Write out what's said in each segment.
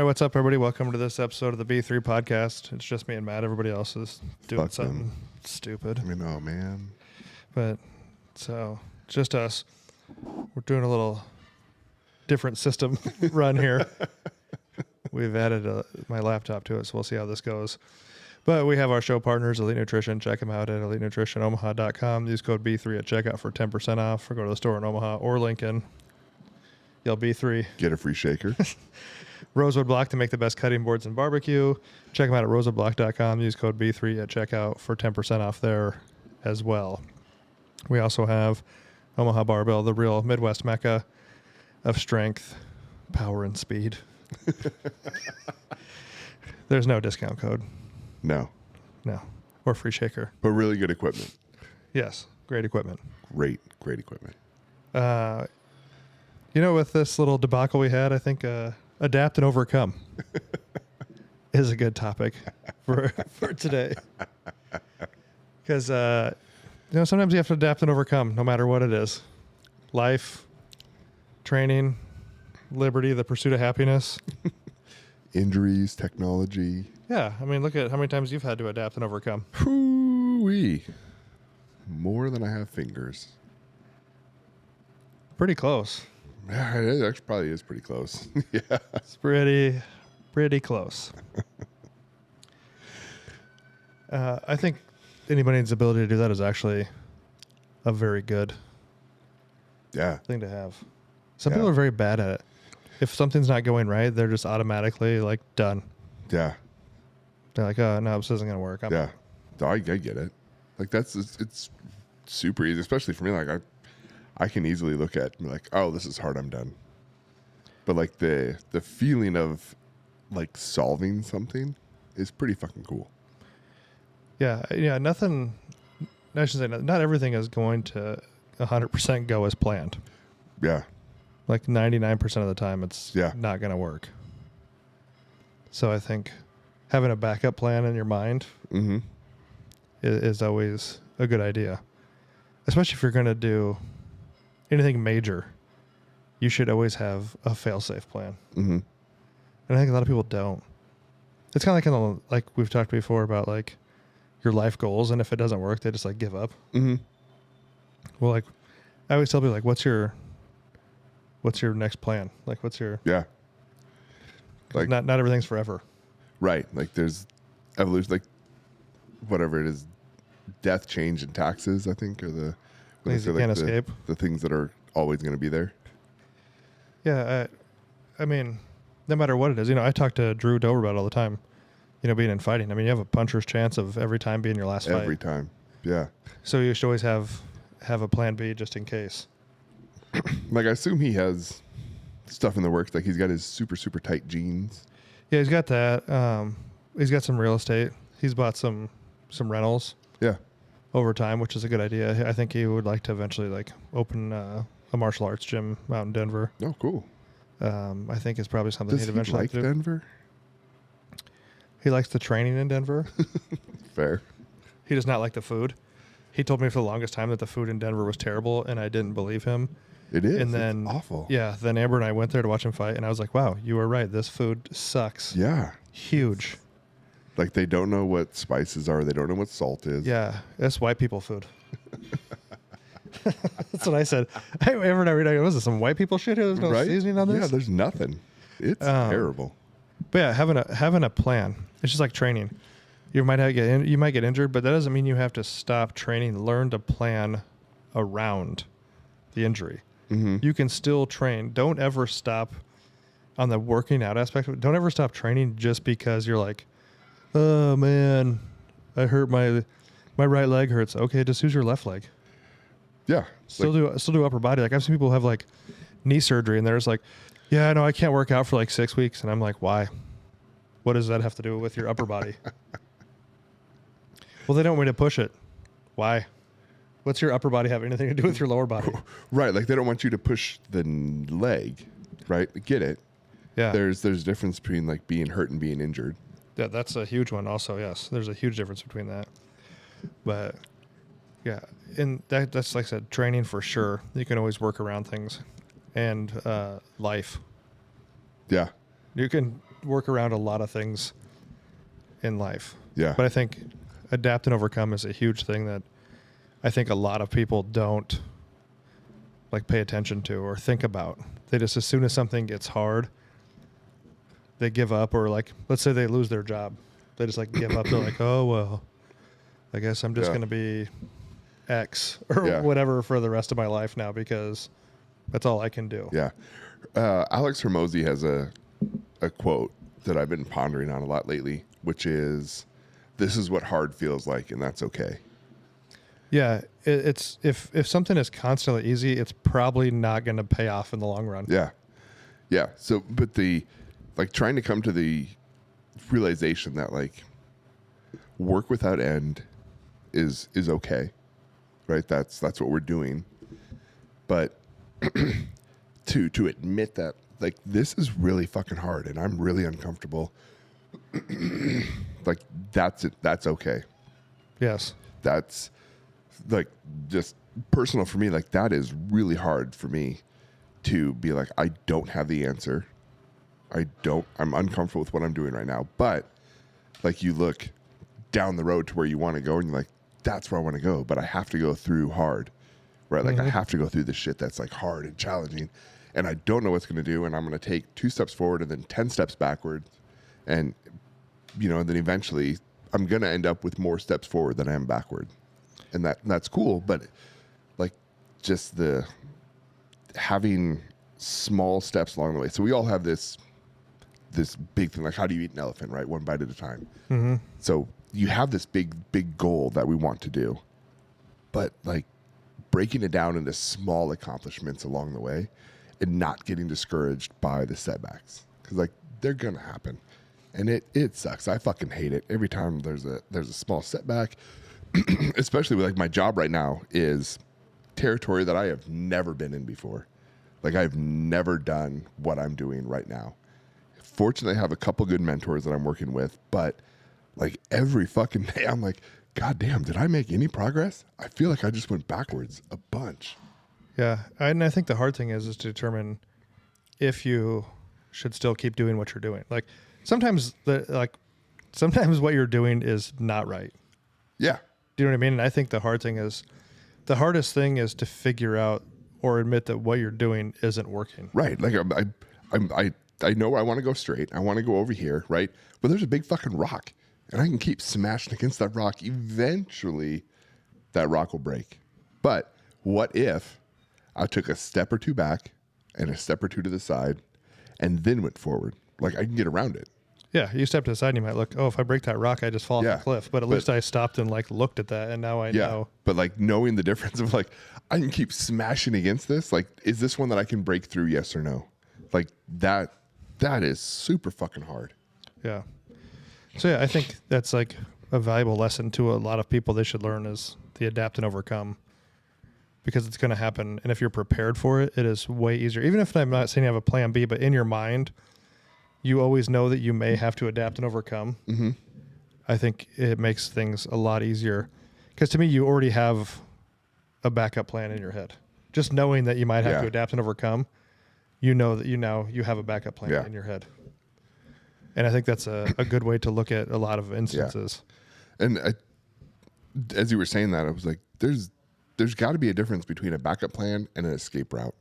what's up, everybody? Welcome to this episode of the B3 podcast. It's just me and Matt. Everybody else is doing Fuck something them. stupid. I mean, oh man. But so just us. We're doing a little different system run here. We've added my laptop to it, so we'll see how this goes. But we have our show partners, Elite Nutrition. Check them out at elitenutritionomaha.com. Use code B3 at checkout for 10% off, or go to the store in Omaha or Lincoln. Yell B3. Get a free shaker. Rosewood Block to make the best cutting boards and barbecue. Check them out at rosewoodblock.com. Use code B3 at checkout for 10% off there as well. We also have Omaha Barbell, the real Midwest mecca of strength, power, and speed. There's no discount code. No. No. Or free shaker. But really good equipment. Yes. Great equipment. Great equipment. With this little debacle we had, I think adapt and overcome is a good topic for today. Because, sometimes you have to adapt and overcome no matter what it is. Life, training, liberty, the pursuit of happiness. Injuries, technology. Yeah. I mean, look at how many times you've had to adapt and overcome. Hoo-wee. More than I have fingers. Pretty close. Yeah, it actually probably is pretty close. Yeah. It's pretty close. I think anybody's ability to do that is actually a very good Yeah. thing to have. Some people are very bad at it. If something's not going right, they're just automatically like done. Yeah. They're like, oh no, this isn't gonna work. Yeah. I get it. Like it's super easy, especially for me. Like I can easily look at and be like, oh, this is hard, I'm done. But like the feeling of like solving something is pretty fucking cool. Yeah. Nothing. I should say not everything is going to 100% go as planned. Yeah. Like 99% of the time, it's not gonna work. So I think having a backup plan in your mind is always a good idea, especially if you're gonna do anything major. You should always have a fail-safe plan. And I think a lot of people don't. It's kind of like we've talked before about like your life goals, and if it doesn't work, they just like give up. Well, like I always tell people, like, what's your next plan? Like, what's your like not everything's forever. Right. Like there's evolution, like whatever it is, death, change, and taxes, I think, are the Things you can't escape. The things that are always going to be there. Yeah, I mean, no matter what it is, I talk to Drew Dover about it all the time. Being in fighting. I mean, you have a puncher's chance of every time being your last fight. Every time. Yeah. So you should always have a plan B just in case. Like I assume he has stuff in the works. Like he's got his super, super tight jeans. Yeah, he's got that. He's got some real estate. He's bought some rentals. Yeah. Over time, which is a good idea. I think he would like to eventually like open a martial arts gym out in Denver. Oh, cool. I think it's probably something he'd eventually like do. Denver? He likes the training in Denver. Fair. He does not like the food. He told me for the longest time that the food in Denver was terrible, and I didn't believe him. It is. And then it's awful. Yeah. Then Amber and I went there to watch him fight, and I was like, "Wow, you were right. This food sucks." Yeah. Huge. Like they don't know what spices are. They don't know what salt is. Yeah, that's white people food. That's what I said. Amber and I were like, "Was this some white people shit? There's no seasoning on this." Yeah, there's nothing. It's terrible. But yeah, having a plan. It's just like training. You might get injured, but that doesn't mean you have to stop training. Learn to plan around the injury. You can still train. Don't ever stop on the working out aspect of it. Don't ever stop training just because you're like, oh man, I hurt my right leg hurts. Okay, just use your left leg. Yeah. Still do upper body. Like I've seen people have like knee surgery and they're just like, yeah, no, I can't work out for like 6 weeks. And I'm like, why? What does that have to do with your upper body? Well, they don't want me to push it. Why? What's your upper body have anything to do with your lower body? Right. Like they don't want you to push the leg, right? Get it. Yeah. There's a difference between like being hurt and being injured. Yeah, that's a huge one also, yes. There's a huge difference between that. But yeah, and that's like I said, training for sure. You can always work around things. And life. Yeah. You can work around a lot of things in life. Yeah. But I think adapt and overcome is a huge thing that I think a lot of people don't like pay attention to or think about. They just, as soon as something gets hard, they give up, or like, let's say they lose their job. They just like give up. They're like, oh, well, I guess I'm just going to be X or whatever for the rest of my life now because that's all I can do. Yeah. Alex Hormozy has a quote that I've been pondering on a lot lately, which is, this is what hard feels like, and that's okay. Yeah. It's if something is constantly easy, it's probably not going to pay off in the long run. Yeah. Yeah. So, but trying to come to the realization that like work without end is okay, right? That's what we're doing. But to admit that like this is really fucking hard and I'm really uncomfortable, like that's it. That's okay. Yes. That's like just personal for me. Like that is really hard for me to be like, I don't have the answer. I'm uncomfortable with what I'm doing right now. But like you look down the road to where you want to go and you're like, that's where I want to go. But I have to go through hard, right? Like I have to go through the shit that's like hard and challenging and I don't know what's going to do. And I'm going to take 2 steps forward and then 10 steps backward. And, and then eventually I'm going to end up with more steps forward than I am backward. And that's cool. But like just the having small steps along the way. So we all have this big thing, like how do you eat an elephant, right? One bite at a time. Mm-hmm. So you have this big goal that we want to do, but like breaking it down into small accomplishments along the way and not getting discouraged by the setbacks. Cause like they're going to happen and it sucks. I fucking hate it. Every time there's a small setback, especially with like my job right now is territory that I have never been in before. Like I've never done what I'm doing right now. Fortunately, I have a couple good mentors that I'm working with, but like every fucking day, I'm like, God damn, did I make any progress? I feel like I just went backwards a bunch. Yeah. And I think the hard thing is to determine if you should still keep doing what you're doing. Like sometimes what you're doing is not right. Yeah. Do you know what I mean? And I think the hardest thing is to figure out or admit that what you're doing isn't working. Right. Like I know I want to go straight. I want to go over here, right? But there's a big fucking rock, and I can keep smashing against that rock. Eventually, that rock will break. But what if I took a step or two back and a step or two to the side and then went forward? Like, I can get around it. Yeah, you step to the side and you might look, oh, if I break that rock, I just fall off the cliff. But at least I stopped and like looked at that, and now I know. But like knowing the difference of like, I can keep smashing against this. Like, is this one that I can break through? Yes or no? Like that is super fucking hard. Yeah. So yeah, I think that's like a valuable lesson to a lot of people. They should learn is the adapt and overcome, because it's going to happen. And if you're prepared for it, it is way easier. Even if I'm not saying you have a plan B, but in your mind, you always know that you may have to adapt and overcome. Mm-hmm. I think it makes things a lot easier, because to me, you already have a backup plan in your head. Just knowing that you might have to adapt and overcome, you know that you have a backup plan in your head. And I think that's a good way to look at a lot of instances. Yeah. And as you were saying that, I was like, there's got to be a difference between a backup plan and an escape route.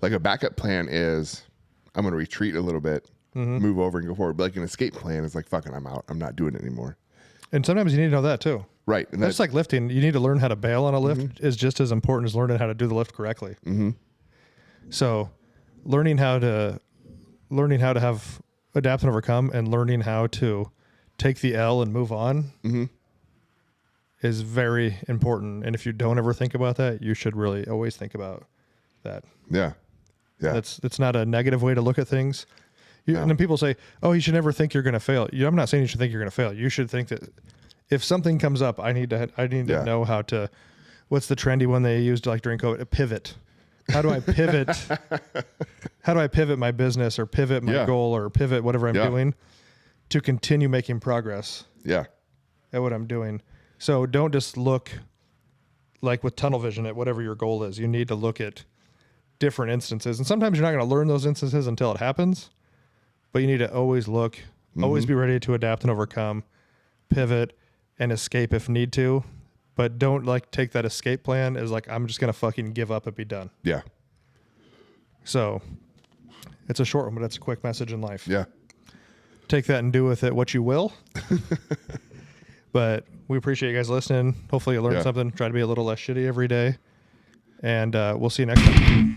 Like a backup plan is, I'm going to retreat a little bit, move over and go forward. But like an escape plan is like, fucking, I'm out. I'm not doing it anymore. And sometimes you need to know that too. Right. And that's like lifting. You need to learn how to bail on a lift is just as important as learning how to do the lift correctly. Mm-hmm. So learning how to have adapt and overcome, and learning how to take the L and move on is very important. And if you don't ever think about that, you should really always think about that. Yeah. Yeah. It's not a negative way to look at things. And then people say, oh, you should never think you're going to fail. I'm not saying you should think you're going to fail. You should think that if something comes up, I need to know how to, what's the trendy one they used like during COVID? A pivot. How do I pivot? How do I pivot my business or pivot my goal or pivot whatever I'm doing to continue making progress? Yeah. At what I'm doing. So don't just look like with tunnel vision at whatever your goal is. You need to look at different instances. And sometimes you're not going to learn those instances until it happens. but you need to always look, always be ready to adapt and overcome, pivot, and escape if need to. But don't like take that escape plan as like, I'm just going to fucking give up and be done. Yeah. So it's a short one, but it's a quick message in life. Yeah. Take that and do with it what you will. But we appreciate you guys listening. Hopefully you learned something. Try to be a little less shitty every day. And we'll see you next time.